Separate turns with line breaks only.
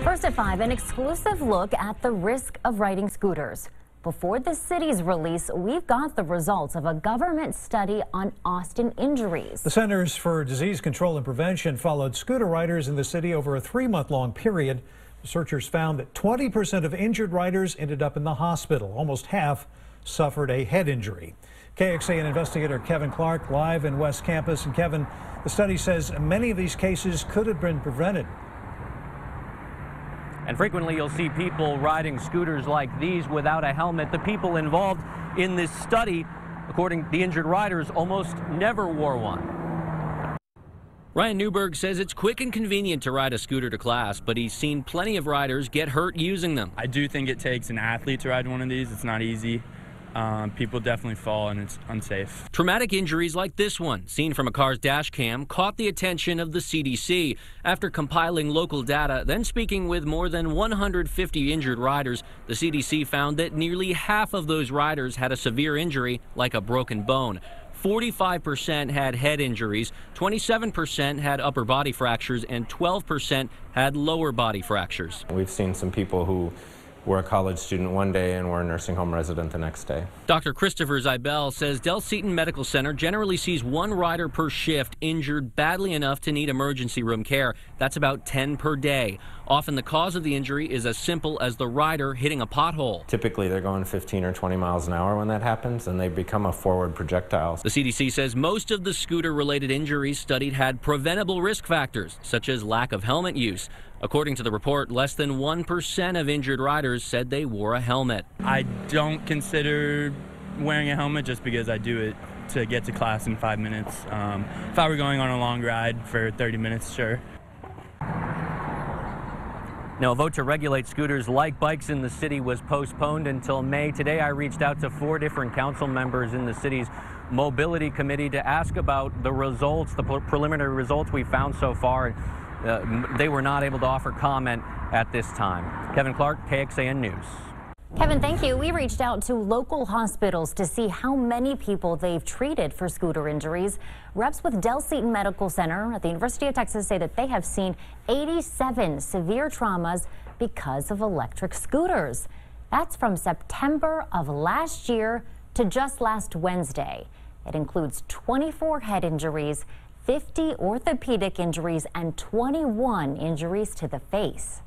First at 5, an exclusive look at the risk of riding scooters. Before the city's release, we've got the results of a government study on Austin injuries.
The Centers for Disease Control and Prevention followed scooter riders in the city over a 3-month-long period. Researchers found that 20% of injured riders ended up in the hospital. Almost half suffered a head injury. KXAN investigator Kevin Clark live in West Campus. And Kevin, the study says many of these cases could have been prevented.
And frequently you'll see people riding scooters like these without a helmet. The people involved in this study, according to the injured riders, almost never wore one. Ryan Newberg says it's quick and convenient to ride a scooter to class, but he's seen plenty of riders get hurt using them.
I do think it takes an athlete to ride one of these. It's not easy. People definitely fall and it's unsafe.
Traumatic injuries like this one, seen from a car's dash cam, caught the attention of the CDC. After compiling local data, then speaking with more than 150 injured riders, the CDC found that nearly half of those riders had a severe injury, like a broken bone. 45% had head injuries, 27% had upper body fractures, and 12% had lower body fractures.
We've seen some people who were a college student one day and were a nursing home resident the next day.
Dr. Christopher Zibel says Del Seton Medical Center generally sees one rider per shift injured badly enough to need emergency room care. That's about 10 per day. Often the cause of the injury is as simple as the rider hitting a pothole.
Typically they're going 15 or 20 miles an hour when that happens, and they become a forward projectile.
The CDC says most of the scooter-related injuries studied had preventable risk factors, such as lack of helmet use. According to the report, less than 1% of injured riders said they wore a helmet.
I don't consider wearing a helmet just because I do it to get to class in 5 minutes. If I were going on a long ride for 30 minutes, sure.
Now, a vote to regulate scooters like bikes in the city was postponed until May. Today, I reached out to 4 different council members in the city's mobility committee to ask about the results, the preliminary results we found so far. They were not able to offer comment at this time. Kevin Clark, KXAN News.
Kevin, thank you. We reached out to local hospitals to see how many people they've treated for scooter injuries. Reps with Del Seton Medical Center at the University of Texas say that they have seen 87 severe traumas because of electric scooters. That's from September of last year to just last Wednesday. It includes 24 head injuries, 50 orthopedic injuries, and 21 injuries to the face.